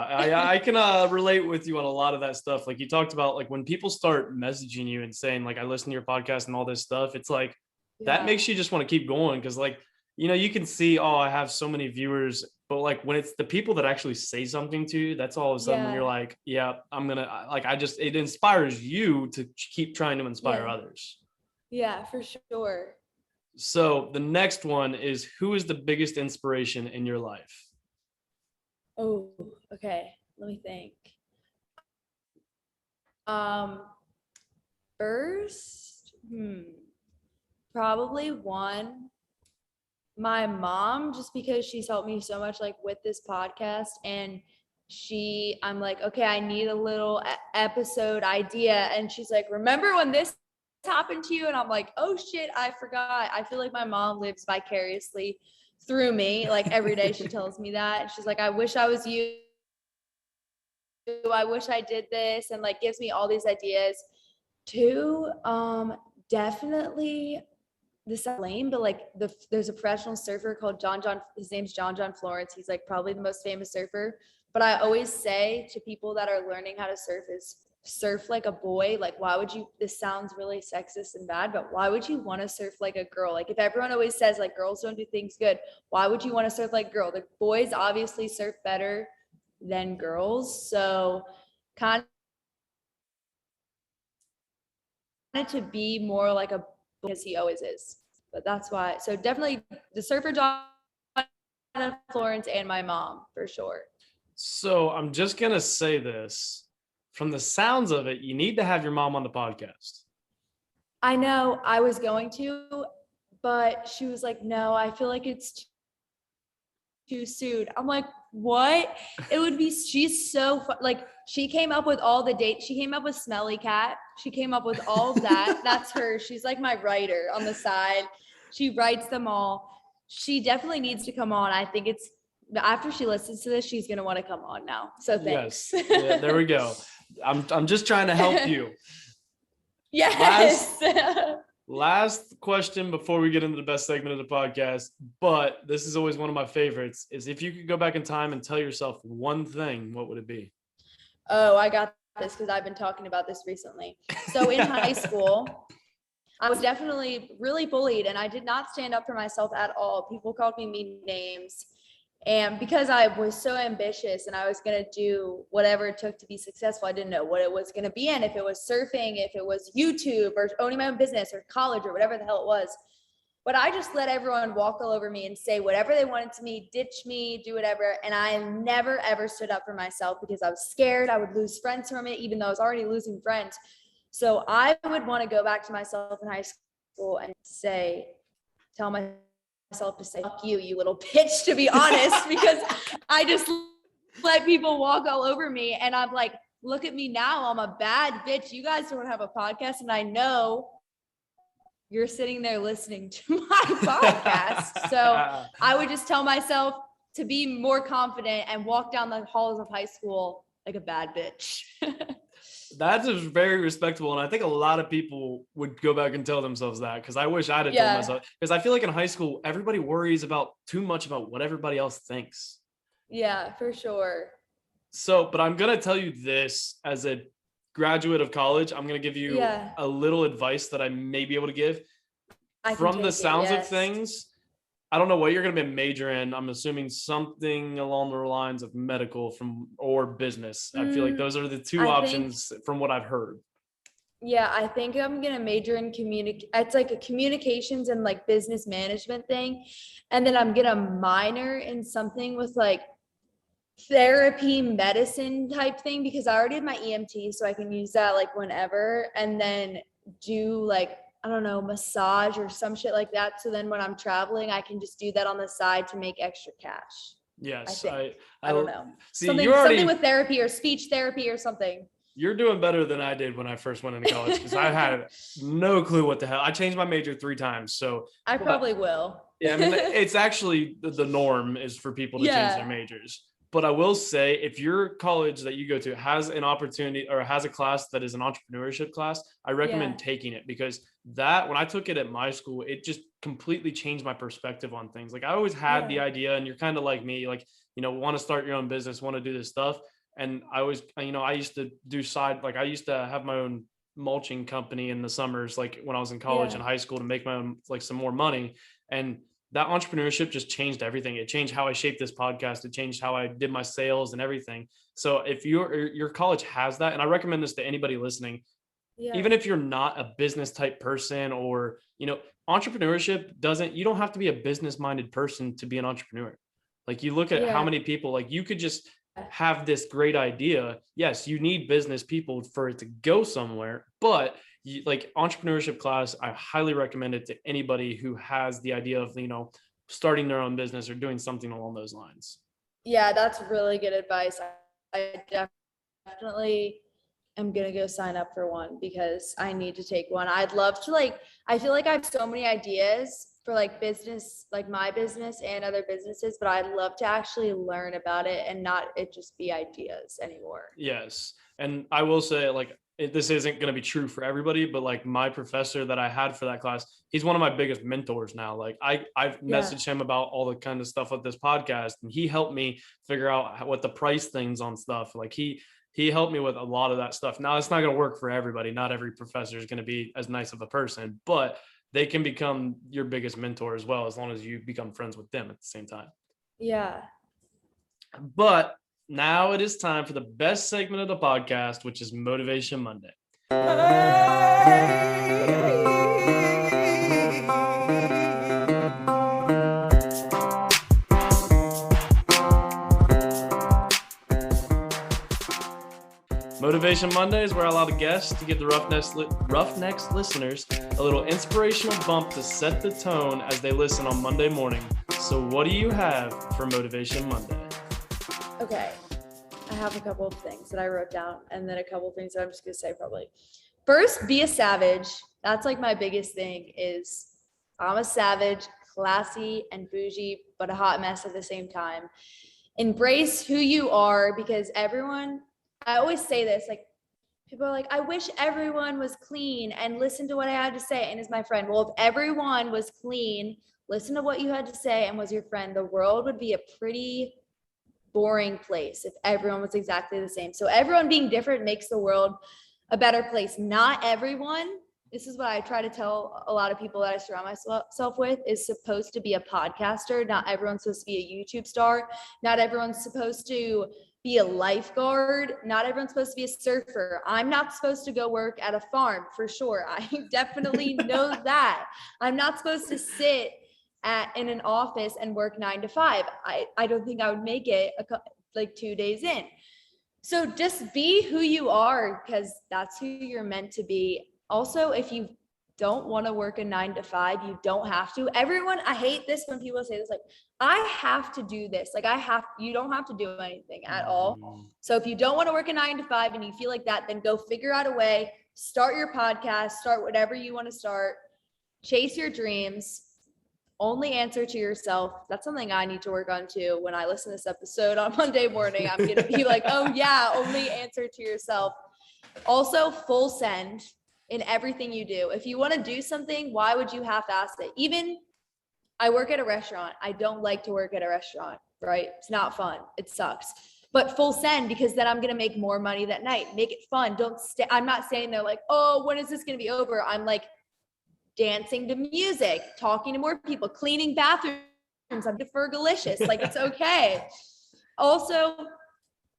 I can relate with you on a lot of that stuff. Like you talked about, like when people start messaging you and saying like, I listen to your podcast and all this stuff, it's like, that makes you just want to keep going. Cause like, you know, you can see, oh, I have so many viewers, but like when it's the people that actually say something to you, that's all of a sudden when you're like, yeah, I'm going to like, it inspires you to keep trying to inspire others. Yeah, for sure. So the next one is, who is the biggest inspiration in your life? Oh, okay. Let me think. First, probably one, my mom, just because she's helped me so much like with this podcast. And I'm like, okay, I need a little episode idea. And she's like, remember when this happened to you? And I'm like, oh shit, I forgot. I feel like my mom lives vicariously through me. Like every day she tells me that. And she's like, I wish I was you. I wish I did this, and like gives me all these ideas. Two, definitely this is lame, but like there's a professional surfer called John. His name's John Florence. He's like probably the most famous surfer. But I always say to people that are learning how to surf is surf like a boy. Like, why would you, this sounds really sexist and bad, but why would you want to surf like a girl? Like if everyone always says like girls don't do things good, why would you want to surf like a girl? The boys obviously surf better than girls. So kind of to be more like a, because he always is. But that's why. So definitely the surfer John Florence and my mom for sure. So I'm just going to say this. From the sounds of it, you need to have your mom on the podcast. I know I was going to, but she was like, no, I feel like it's too soon. I'm like, what? It would be, she's so like, she came up with all the dates. She came up with Smelly Cat. She came up with all of that. That's her. She's like my writer on the side. She writes them all. She definitely needs to come on. I think it's, after she listens to this, she's going to want to come on now. So thanks. Yes. Yeah, there we go. I'm just trying to help you. Yes. Last question before we get into the best segment of the podcast, but this is always one of my favorites, is if you could go back in time and tell yourself one thing, what would it be? Oh, I got this because I've been talking about this recently. So in high school, I was definitely really bullied and I did not stand up for myself at all. People called me mean names. And because I was so ambitious and I was going to do whatever it took to be successful, I didn't know what it was going to be in, if it was surfing, if it was YouTube or owning my own business or college or whatever the hell it was. But I just let everyone walk all over me and say whatever they wanted to me, ditch me, do whatever. And I never, ever stood up for myself because I was scared I would lose friends from it, even though I was already losing friends. So I would want to go back to myself in high school and tell myself to say, fuck you, you little bitch, to be honest, because I just let people walk all over me. And I'm like, look at me now. I'm a bad bitch. You guys don't have a podcast. And I know you're sitting there listening to my podcast. So I would just tell myself to be more confident and walk down the halls of high school like a bad bitch. That is very respectable. And I think a lot of people would go back and tell themselves that, because I wish I'd have told myself, because I feel like in high school, everybody worries about too much about what everybody else thinks. Yeah, for sure. So, but I'm going to tell you this as a graduate of college, I'm going to give you a little advice that I may be able to give. From the sounds of things, I don't know what you're going to be a major in. I'm assuming something along the lines of medical or business. I feel like those are the two options from what I've heard. Yeah, I think I'm gonna major in it's like a communications and like business management thing. And then I'm gonna minor in something with like therapy medicine type thing because I already did my EMT, so I can use that like whenever, and then do like, I don't know, massage or some shit like that. So then when I'm traveling, I can just do that on the side to make extra cash. I Yes, think. I I don't know. see. Something with therapy or speech therapy or something. You're doing better than I did when I first went into college because I had no clue what the hell. I changed my major 3 times. So I probably will. yeah, I mean, it's actually the norm is for people to change their majors. But I will say, if your college that you go to has an opportunity or has a class that is an entrepreneurship class, I recommend taking it because when I took it at my school, it just completely changed my perspective on things. Like I always had the idea, and you're kind of like me, like, want to start your own business, want to do this stuff. And I always, I used to do I used to have my own mulching company in the summers, like when I was in college and high school to make my own, like some more money. And that entrepreneurship just changed everything. It changed how I shaped this podcast. It changed how I did my sales and everything. So if your college has that, and I recommend this to anybody listening, even if you're not a business type person or, entrepreneurship you don't have to be a business minded person to be an entrepreneur. Like you look at how many people, like you could just have this great idea. Yes, you need business people for it to go somewhere, but like entrepreneurship class, I highly recommend it to anybody who has the idea of, starting their own business or doing something along those lines. Yeah, that's really good advice. I definitely am going to go sign up for one because I need to take one. I'd love to I feel like I have so many ideas for like business, like my business and other businesses, but I'd love to actually learn about it and not it just be ideas anymore. Yes. And I will say this isn't going to be true for everybody, but like my professor that I had for that class, he's one of my biggest mentors now. Like I've messaged him about all the kind of stuff with this podcast, and he helped me figure out what the price things on stuff. Like he helped me with a lot of that stuff. Now it's not going to work for everybody. Not every professor is going to be as nice of a person, but they can become your biggest mentor as well, as long as you become friends with them at the same time. Yeah. But now it is time for the best segment of the podcast, which is Motivation Monday. Motivation Monday is where I allow the guests to give the Roughnecks listeners a little inspirational bump to set the tone as they listen on Monday morning. So what do you have for Motivation Monday? Okay, I have a couple of things that I wrote down and then a couple of things that I'm just gonna say probably. First, be a savage. That's like my biggest thing is I'm a savage, classy and bougie, but a hot mess at the same time. Embrace who you are because I always say this, like people are like, I wish everyone was clean and listen to what I had to say and is my friend. Well, if everyone was clean, listen to what you had to say and was your friend, the world would be a pretty boring place if everyone was exactly the same. So everyone being different makes the world a better place. Not everyone, this is what I try to tell a lot of people that I surround myself with, is supposed to be a podcaster. Not everyone's supposed to be a YouTube star. Not everyone's supposed to be a lifeguard. Not everyone's supposed to be a surfer. I'm not supposed to go work at a farm for sure. I definitely know that. I'm not supposed to sit in an office and work 9 to 5. I don't think I would make it like 2 days in. So just be who you are because that's who you're meant to be. Also, if you don't want to work a 9 to 5, you don't have to. I hate this when people say this, like, I have to do this. Like you don't have to do anything at all. So if you don't want to work a 9 to 5 and you feel like that, then go figure out a way, start your podcast, start whatever you want to start, chase your dreams. Only answer to yourself. That's something I need to work on too. When I listen to this episode on Monday morning, I'm going to be like, oh yeah, only answer to yourself. Also, full send in everything you do. If you want to do something, why would you half-ass it? Even I work at a restaurant. I don't like to work at a restaurant, right? It's not fun. It sucks. But full send because then I'm going to make more money that night. Make it fun. I'm not saying they're like, oh, when is this going to be over? I'm like, dancing to music, talking to more people, cleaning bathrooms. I'm fergalicious. Like, it's okay. Also,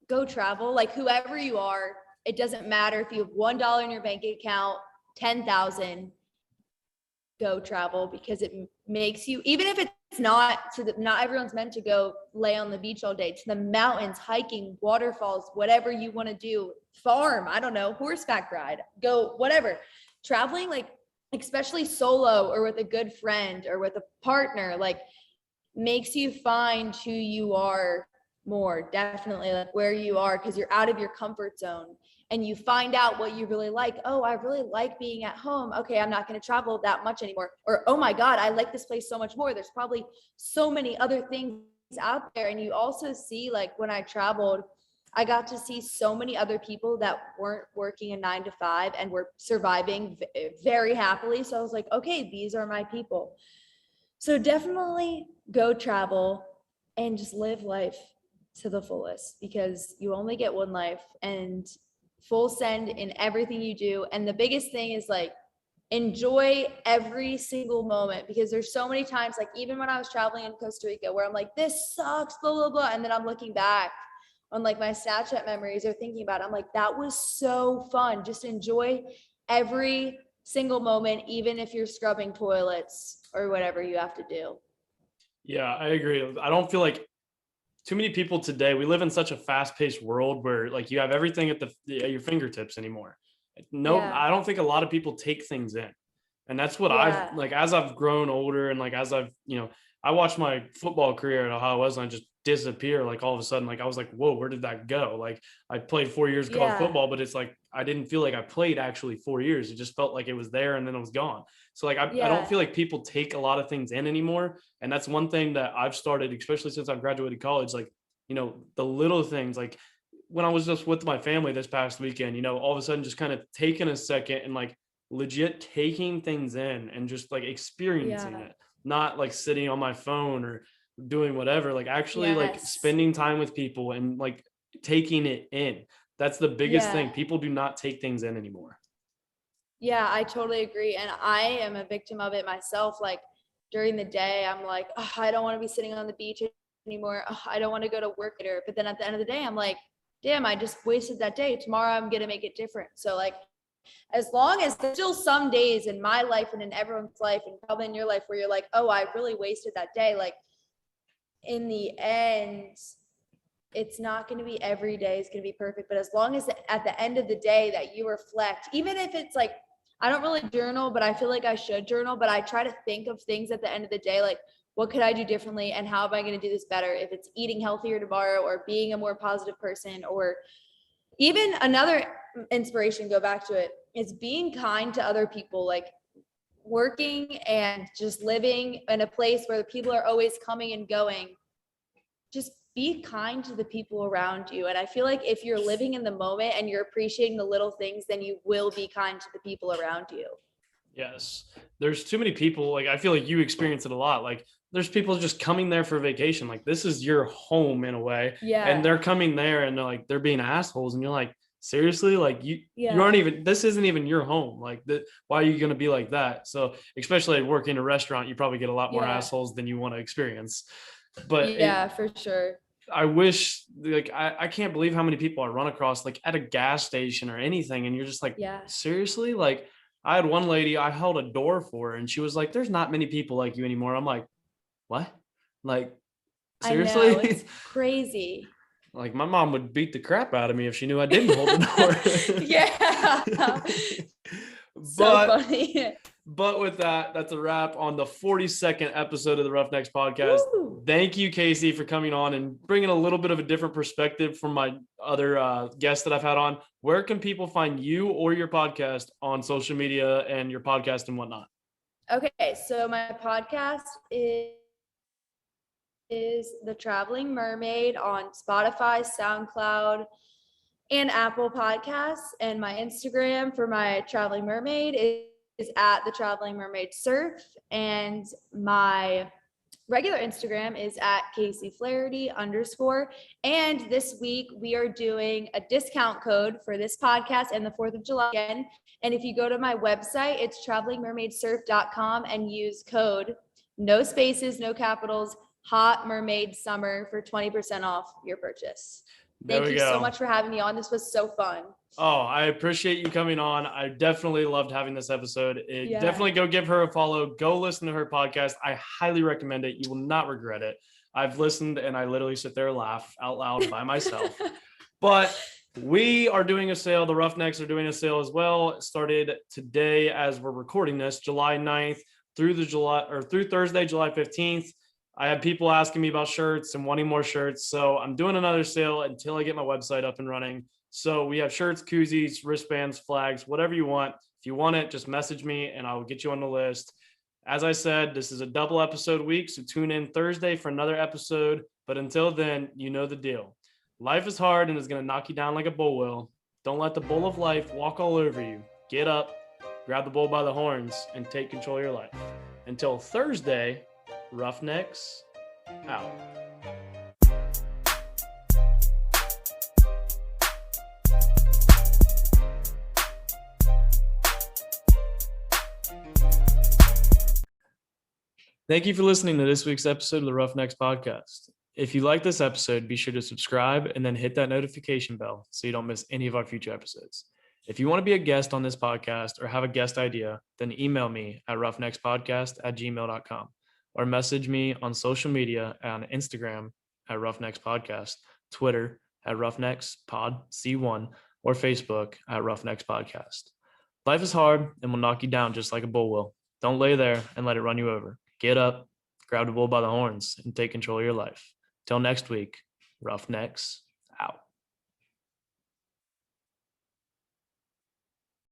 go travel. Like, whoever you are, it doesn't matter if you have $1 in your bank account, 10,000, go travel, because it makes you, even if it's not not everyone's meant to go lay on the beach all day, to the mountains, hiking, waterfalls, whatever you want to do, farm, I don't know, horseback ride, go, whatever. Traveling, like, especially solo or with a good friend or with a partner, like, makes you find who you are more, definitely, like where you are, because you're out of your comfort zone and you find out what you really like. Oh, I really like being at home. Okay, I'm not going to travel that much anymore. Or, oh my God, I like this place so much more. There's probably so many other things out there. And you also see, like, when I traveled, I got to see so many other people that weren't working a 9 to 5 and were surviving very happily. So I was like, okay, these are my people. So definitely go travel and just live life to the fullest, because you only get one life, and full send in everything you do. And the biggest thing is, like, enjoy every single moment, because there's so many times, like even when I was traveling in Costa Rica, where I'm like, this sucks, blah, blah, blah. And then I'm looking back on, like, my Snapchat memories or thinking about it. I'm like, that was so fun. Just enjoy every single moment, even if you're scrubbing toilets or whatever you have to do. Yeah, I agree. I don't feel like too many people today, we live in such a fast-paced world where, like, you have everything at your fingertips anymore. No, Yeah. I don't think a lot of people take things in. And that's what Yeah. I've, like, as I've grown older, and like as I've, I watched my football career at Ohio Wesleyan and I just disappear. Like, all of a sudden, like, I was like, whoa, where did that go? Like, I played 4 years college Yeah. football, but it's like I didn't feel like I played actually 4 years. It just felt like it was there and then it was gone. So, like, I don't feel like people take a lot of things in anymore. And that's one thing that I've started, especially since I've graduated college, like, the little things, like when I was just with my family this past weekend, all of a sudden just kind of taking a second and, like, legit taking things in and just, like, experiencing Yeah. it, not like sitting on my phone or doing whatever, like actually like Yes. spending time with people and, like, taking it in. That's the biggest Yeah. thing. People do not take things in anymore. Yeah, I totally agree. And I am a victim of it myself. Like, during the day, I'm like, oh, I don't want to be sitting on the beach anymore. Oh, I don't want to go to work later. But then at the end of the day, I'm like, damn, I just wasted that day. Tomorrow I'm going to make it different. So, like, as long as there's still some days in my life and in everyone's life, and probably in your life, where you're like, oh, I really wasted that day. Like, in the end, it's not going to be every day is going to be perfect. But as long as at the end of the day that you reflect, even if it's like, I don't really journal, but I feel like I should journal, but I try to think of things at the end of the day, like, what could I do differently and how am I going to do this better? If it's eating healthier tomorrow or being a more positive person, or even another inspiration, go back to it, is being kind to other people, like working and just living in a place where the people are always coming and going. Just be kind to the people around you. And I feel like if you're living in the moment and you're appreciating the little things, then you will be kind to the people around you. Yes. There's too many people, like, I feel like you experience it a lot. Like, there's people just coming there for vacation. Like, this is your home in a way. Yeah. And they're coming there and they're being assholes. And you're like, seriously? Like, you aren't even, this isn't even your home. Like, why are you going to be like that? So, especially working in a restaurant, you probably get a lot more assholes than you want to experience. But for sure. I wish, like, I can't believe how many people I run across, like, at a gas station or anything. And you're just like, seriously? Like, I had one lady, I held a door for her and she was like, there's not many people like you anymore. I'm like, what? Like, seriously? I know, it's crazy. Like, my mom would beat the crap out of me if she knew I didn't hold the door. Yeah. So funny. But with that, that's a wrap on the 42nd episode of the Roughnecks podcast. Woo. Thank you, Casey, for coming on and bringing a little bit of a different perspective from my other guests that I've had on. Where can people find you or your podcast on social media and your podcast and whatnot? Okay, so my podcast is The Traveling Mermaid on Spotify, SoundCloud, and Apple Podcasts. And my Instagram for my Traveling Mermaid is at The Traveling Mermaid Surf. And my regular Instagram is at Casey Flaherty _ And this week we are doing a discount code for this podcast and the 4th of July again. And if you go to my website, it's travelingmermaidsurf.com and use code, no spaces, no capitals, Hot Mermaid Summer, for 20% off your purchase. There Thank we you so go. much for having me on. This was so fun. Oh, I appreciate you coming on. I definitely loved having this episode. Yeah. Definitely go give her a follow. Go listen to her podcast. I highly recommend it. You will not regret it. I've listened and I literally sit there and laugh out loud by myself. But we are doing a sale. The Roughnecks are doing a sale as well. It started today as we're recording this, July 9th through Thursday, July 15th. I had people asking me about shirts and wanting more shirts. So I'm doing another sale until I get my website up and running. So we have shirts, koozies, wristbands, flags, whatever you want. If you want it, just message me and I will get you on the list. As I said, this is a double episode week. So tune in Thursday for another episode. But until then, you know the deal. Life is hard and is going to knock you down like a bull will. Don't let the bull of life walk all over you. Get up, grab the bull by the horns, and take control of your life. Until Thursday, Roughnecks out. Thank you for listening to this week's episode of the Roughnecks podcast. If you like this episode, be sure to subscribe and then hit that notification bell so you don't miss any of our future episodes. If you want to be a guest on this podcast or have a guest idea, then email me at roughneckspodcast@gmail.com or message me on social media on Instagram at roughneckspodcast, Twitter at roughneckspodc1, or Facebook at roughneckspodcast. Life is hard and will knock you down just like a bull will. Don't lay there and let it run you over. Get up, grab the bull by the horns, and take control of your life. Till next week, Roughnecks